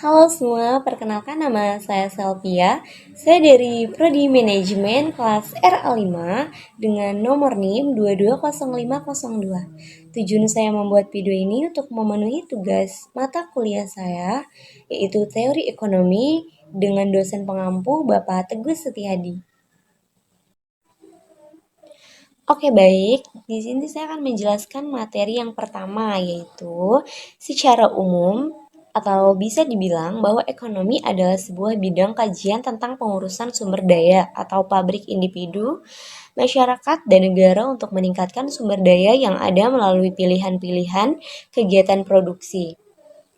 Halo semua, perkenalkan nama saya Selvia. Saya dari Prodi Manajemen kelas RA5 dengan nomor NIM 220502. Tujuan saya membuat video ini untuk memenuhi tugas mata kuliah saya, yaitu Teori Ekonomi dengan dosen pengampu Bapak Teguh Setiadi. Oke, baik. Di sini saya akan menjelaskan materi yang pertama, yaitu secara umum atau bisa dibilang bahwa ekonomi adalah sebuah bidang kajian tentang pengurusan sumber daya atau pabrik individu, masyarakat, dan negara untuk meningkatkan sumber daya yang ada melalui pilihan-pilihan kegiatan produksi,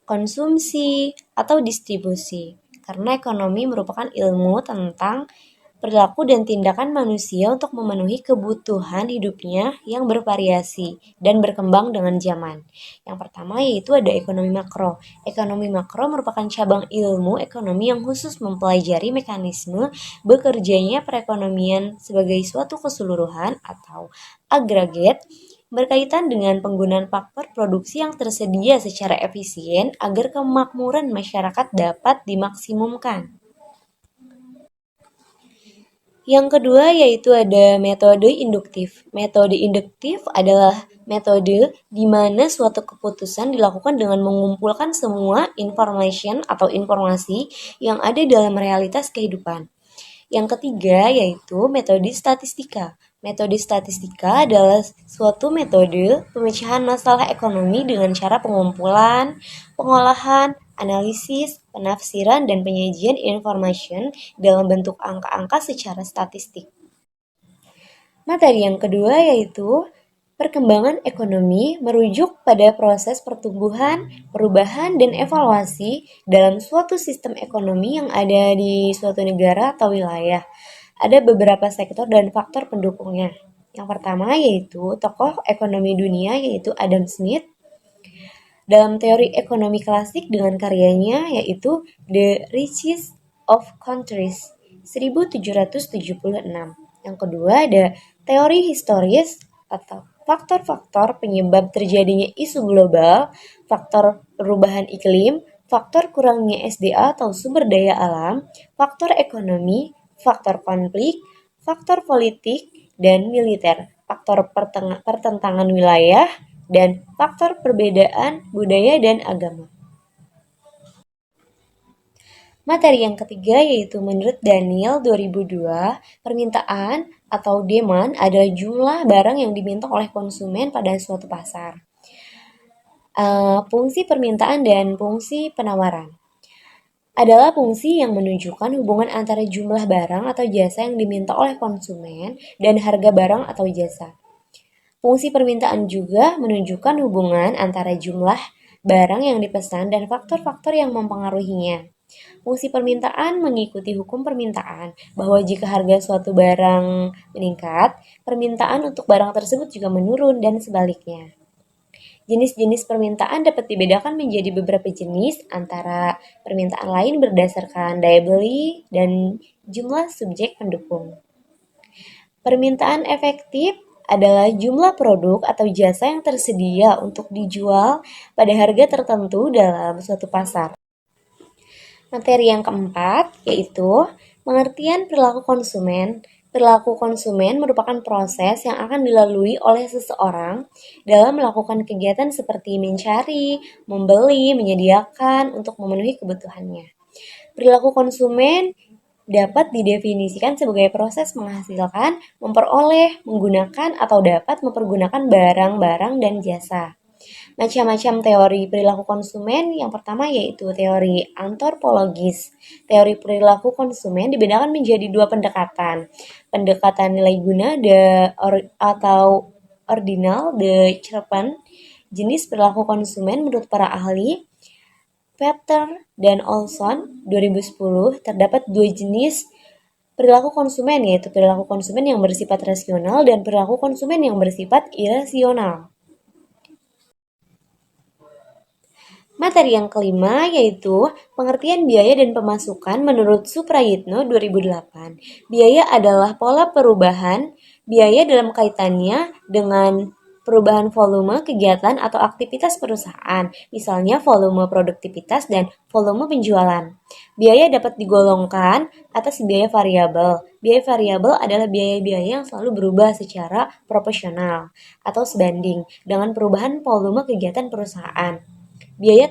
konsumsi, atau distribusi. Karena ekonomi merupakan ilmu tentang perilaku dan tindakan manusia untuk memenuhi kebutuhan hidupnya yang bervariasi dan berkembang dengan zaman. Yang pertama yaitu ada ekonomi makro. Ekonomi makro merupakan cabang ilmu ekonomi yang khusus mempelajari mekanisme bekerjanya perekonomian sebagai suatu keseluruhan atau agregat berkaitan dengan penggunaan faktor produksi yang tersedia secara efisien agar kemakmuran masyarakat dapat dimaksimumkan. Yang kedua yaitu ada metode induktif. Metode induktif adalah metode di mana suatu keputusan dilakukan dengan mengumpulkan semua informasi yang ada dalam realitas kehidupan. Yang ketiga yaitu metode statistika. Metode statistika adalah suatu metode pemecahan masalah ekonomi dengan cara pengumpulan, pengolahan, analisis, penafsiran, dan penyajian information dalam bentuk angka-angka secara statistik. Materi yang kedua yaitu perkembangan ekonomi merujuk pada proses pertumbuhan, perubahan, dan evaluasi dalam suatu sistem ekonomi yang ada di suatu negara atau wilayah. Ada beberapa sektor dan faktor pendukungnya. Yang pertama yaitu tokoh ekonomi dunia yaitu Adam Smith dalam teori ekonomi klasik dengan karyanya yaitu The Richest of Countries 1776. Yang kedua ada teori historis atau faktor-faktor penyebab terjadinya isu global, faktor perubahan iklim, faktor kurangnya SDA atau sumber daya alam, faktor ekonomi, faktor konflik, faktor politik dan militer, faktor pertentangan wilayah, dan faktor perbedaan budaya dan agama. Materi yang ketiga yaitu menurut Daniel 2002, permintaan atau demand adalah jumlah barang yang diminta oleh konsumen pada suatu pasar. Fungsi permintaan dan fungsi penawaran adalah fungsi yang menunjukkan hubungan antara jumlah barang atau jasa yang diminta oleh konsumen dan harga barang atau jasa. Fungsi permintaan juga menunjukkan hubungan antara jumlah barang yang dipesan dan faktor-faktor yang mempengaruhinya. Fungsi permintaan mengikuti hukum permintaan, bahwa jika harga suatu barang meningkat, permintaan untuk barang tersebut juga menurun dan sebaliknya. Jenis-jenis permintaan dapat dibedakan menjadi beberapa jenis antara permintaan lain berdasarkan daya beli dan jumlah subjek pendukung. Permintaan efektif adalah jumlah produk atau jasa yang tersedia untuk dijual pada harga tertentu dalam suatu pasar. Materi yang keempat yaitu pengertian perilaku konsumen. Perilaku konsumen merupakan proses yang akan dilalui oleh seseorang dalam melakukan kegiatan seperti mencari, membeli, menyediakan untuk memenuhi kebutuhannya. Perilaku konsumen dapat didefinisikan sebagai proses menghasilkan, memperoleh, menggunakan, atau dapat mempergunakan barang-barang dan jasa. Macam-macam teori perilaku konsumen, yang pertama yaitu teori antropologis. Teori perilaku konsumen dibedakan menjadi dua pendekatan. Pendekatan nilai guna atau ordinal, the Chapman, jenis perilaku konsumen menurut para ahli, Peter dan Olson 2010, terdapat dua jenis perilaku konsumen, yaitu perilaku konsumen yang bersifat rasional dan perilaku konsumen yang bersifat irasional. Materi yang kelima yaitu pengertian biaya dan pemasukan menurut Suprayitno 2008. Biaya adalah pola perubahan biaya dalam kaitannya dengan perubahan volume kegiatan atau aktivitas perusahaan, misalnya volume produktivitas dan volume penjualan. Biaya dapat digolongkan atas biaya variabel. Biaya variabel adalah biaya-biaya yang selalu berubah secara proporsional atau sebanding dengan perubahan volume kegiatan perusahaan. Biaya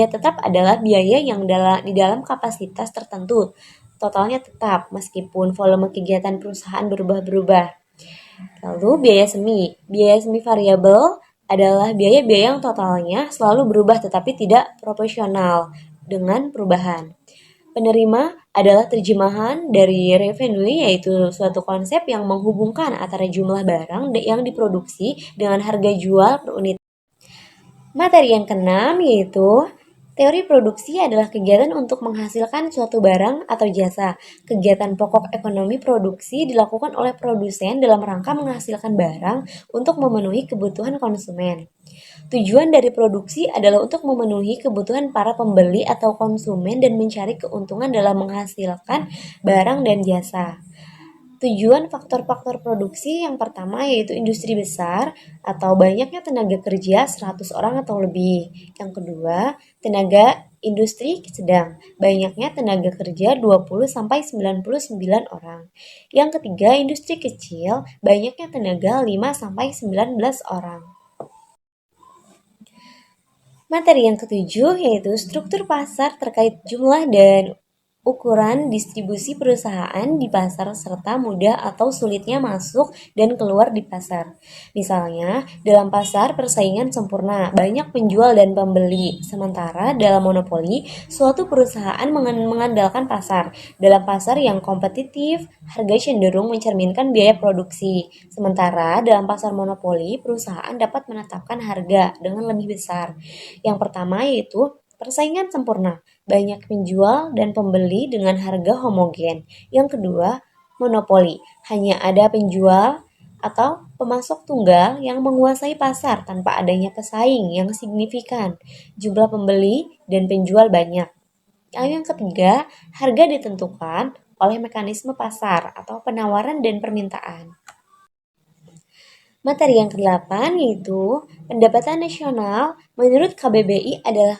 tetap adalah biaya yang di dalam kapasitas tertentu. Totalnya tetap meskipun volume kegiatan perusahaan berubah-berubah. Lalu biaya semi variabel adalah biaya-biaya yang totalnya selalu berubah tetapi tidak proporsional dengan perubahan. Penerima adalah terjemahan dari revenue, yaitu suatu konsep yang menghubungkan antara jumlah barang yang diproduksi dengan harga jual per unit. Materi yang keenam yaitu teori produksi adalah kegiatan untuk menghasilkan suatu barang atau jasa. Kegiatan pokok ekonomi produksi dilakukan oleh produsen dalam rangka menghasilkan barang untuk memenuhi kebutuhan konsumen. Tujuan dari produksi adalah untuk memenuhi kebutuhan para pembeli atau konsumen dan mencari keuntungan dalam menghasilkan barang dan jasa. Tujuan faktor-faktor produksi yang pertama yaitu industri besar atau banyaknya tenaga kerja 100 orang atau lebih. Yang kedua, tenaga industri sedang, banyaknya tenaga kerja 20 sampai 99 orang. Yang ketiga, industri kecil, banyaknya tenaga 5 sampai 19 orang. Materi yang ketujuh yaitu struktur pasar terkait jumlah dan ukuran distribusi perusahaan di pasar serta mudah atau sulitnya masuk dan keluar di pasar. Misalnya, dalam pasar persaingan sempurna, banyak penjual dan pembeli. Sementara dalam monopoli, suatu perusahaan mengandalkan pasar. Dalam pasar yang kompetitif, harga cenderung mencerminkan biaya produksi. Sementara dalam pasar monopoli, perusahaan dapat menetapkan harga dengan lebih besar. Yang pertama yaitu persaingan sempurna, banyak penjual dan pembeli dengan harga homogen. Yang kedua, monopoli, hanya ada penjual atau pemasok tunggal yang menguasai pasar tanpa adanya pesaing yang signifikan. Jumlah pembeli dan penjual banyak. Yang ketiga, harga ditentukan oleh mekanisme pasar atau penawaran dan permintaan. Materi yang ke-8 yaitu pendapatan nasional menurut KBBI adalah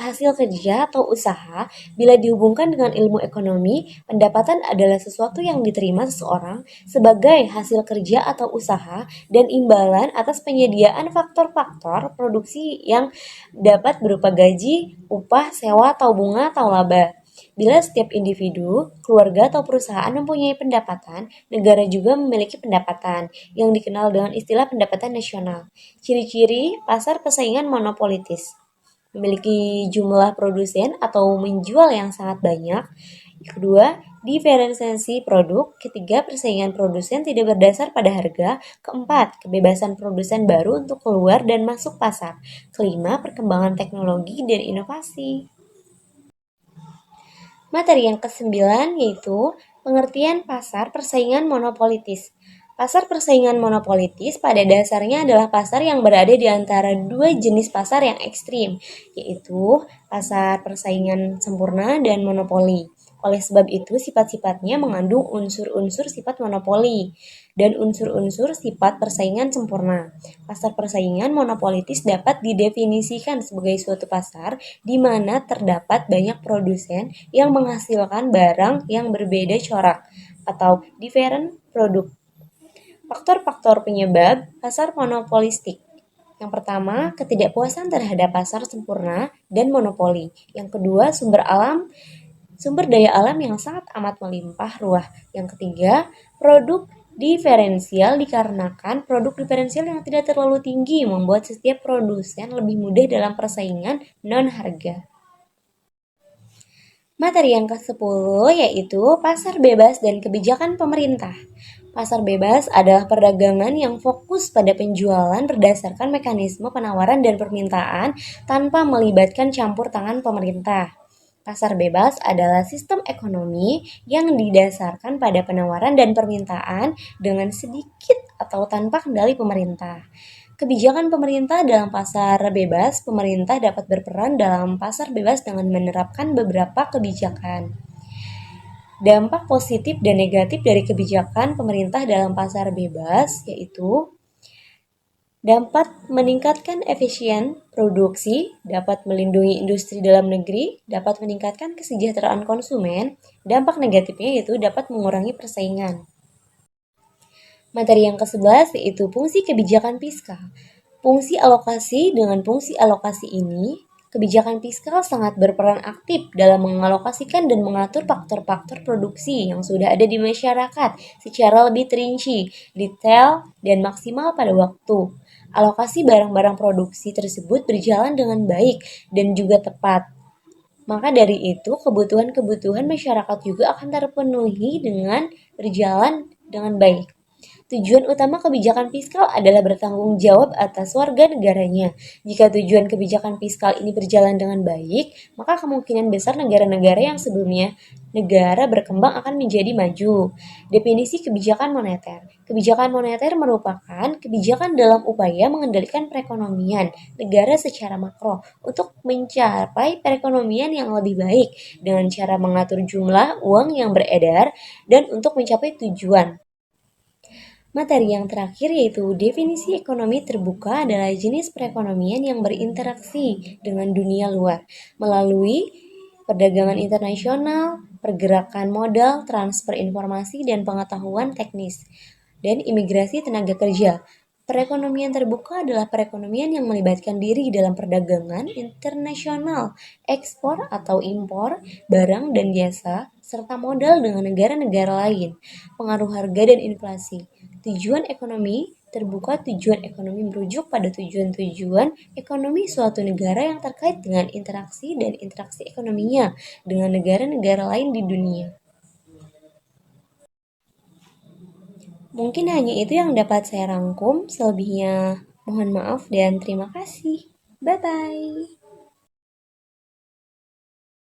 hasil kerja atau usaha. Bila dihubungkan dengan ilmu ekonomi, pendapatan adalah sesuatu yang diterima seseorang sebagai hasil kerja atau usaha dan imbalan atas penyediaan faktor-faktor produksi yang dapat berupa gaji, upah, sewa, atau bunga, atau laba. Bila setiap individu, keluarga, atau perusahaan mempunyai pendapatan, negara juga memiliki pendapatan, yang dikenal dengan istilah pendapatan nasional. Ciri-ciri pasar persaingan monopolitis: memiliki jumlah produsen atau menjual yang sangat banyak. Kedua, diferensiasi produk. Ketiga, persaingan produsen tidak berdasar pada harga. Keempat, kebebasan produsen baru untuk keluar dan masuk pasar. Kelima, perkembangan teknologi dan inovasi. Materi yang ke-9 yaitu pengertian pasar persaingan monopolitis. Pasar persaingan monopolitis pada dasarnya adalah pasar yang berada di antara dua jenis pasar yang ekstrim, yaitu pasar persaingan sempurna dan monopoli. Oleh sebab itu, sifat-sifatnya mengandung unsur-unsur sifat monopoli dan unsur-unsur sifat persaingan sempurna. Pasar persaingan monopolitis dapat didefinisikan sebagai suatu pasar di mana terdapat banyak produsen yang menghasilkan barang yang berbeda corak atau different product. Faktor-faktor penyebab pasar monopolistik. Yang pertama, ketidakpuasan terhadap pasar sempurna dan monopoli. Yang kedua, sumber daya alam yang sangat amat melimpah ruah. Yang ketiga, produk diferensial dikarenakan produk diferensial yang tidak terlalu tinggi membuat setiap produsen lebih mudah dalam persaingan non-harga. Materi yang ke-10 yaitu pasar bebas dan kebijakan pemerintah. Pasar bebas adalah perdagangan yang fokus pada penjualan berdasarkan mekanisme penawaran dan permintaan tanpa melibatkan campur tangan pemerintah. Pasar bebas adalah sistem ekonomi yang didasarkan pada penawaran dan permintaan dengan sedikit atau tanpa kendali pemerintah. Kebijakan pemerintah dalam pasar bebas. Pemerintah dapat berperan dalam pasar bebas dengan menerapkan beberapa kebijakan. Dampak positif dan negatif dari kebijakan pemerintah dalam pasar bebas yaitu dapat meningkatkan efisien produksi, dapat melindungi industri dalam negeri, dapat meningkatkan kesejahteraan konsumen. Dampak negatifnya yaitu dapat mengurangi persaingan. Materi yang ke-11 yaitu fungsi kebijakan fiskal. Fungsi alokasi. Dengan fungsi alokasi ini, kebijakan fiskal sangat berperan aktif dalam mengalokasikan dan mengatur faktor-faktor produksi yang sudah ada di masyarakat secara lebih terinci, detail, dan maksimal pada waktu. Alokasi barang-barang produksi tersebut berjalan dengan baik dan juga tepat. Maka dari itu, kebutuhan-kebutuhan masyarakat juga akan terpenuhi dengan berjalan dengan baik. Tujuan utama kebijakan fiskal adalah bertanggung jawab atas warga negaranya. Jika tujuan kebijakan fiskal ini berjalan dengan baik, maka kemungkinan besar negara-negara yang sebelumnya negara berkembang akan menjadi maju. Definisi kebijakan moneter. Kebijakan moneter merupakan kebijakan dalam upaya mengendalikan perekonomian negara secara makro untuk mencapai perekonomian yang lebih baik dengan cara mengatur jumlah uang yang beredar dan untuk mencapai tujuan. Materi yang terakhir yaitu definisi ekonomi terbuka adalah jenis perekonomian yang berinteraksi dengan dunia luar melalui perdagangan internasional, pergerakan modal, transfer informasi dan pengetahuan teknis, dan imigrasi tenaga kerja. Perekonomian terbuka adalah perekonomian yang melibatkan diri dalam perdagangan internasional, ekspor atau impor, barang dan jasa, serta modal dengan negara-negara lain, pengaruh harga dan inflasi. Tujuan ekonomi terbuka. Tujuan ekonomi merujuk pada tujuan-tujuan ekonomi suatu negara yang terkait dengan interaksi dan interaksi ekonominya dengan negara-negara lain di dunia. Mungkin hanya itu yang dapat saya rangkum, selebihnya mohon maaf dan terima kasih. Bye-bye.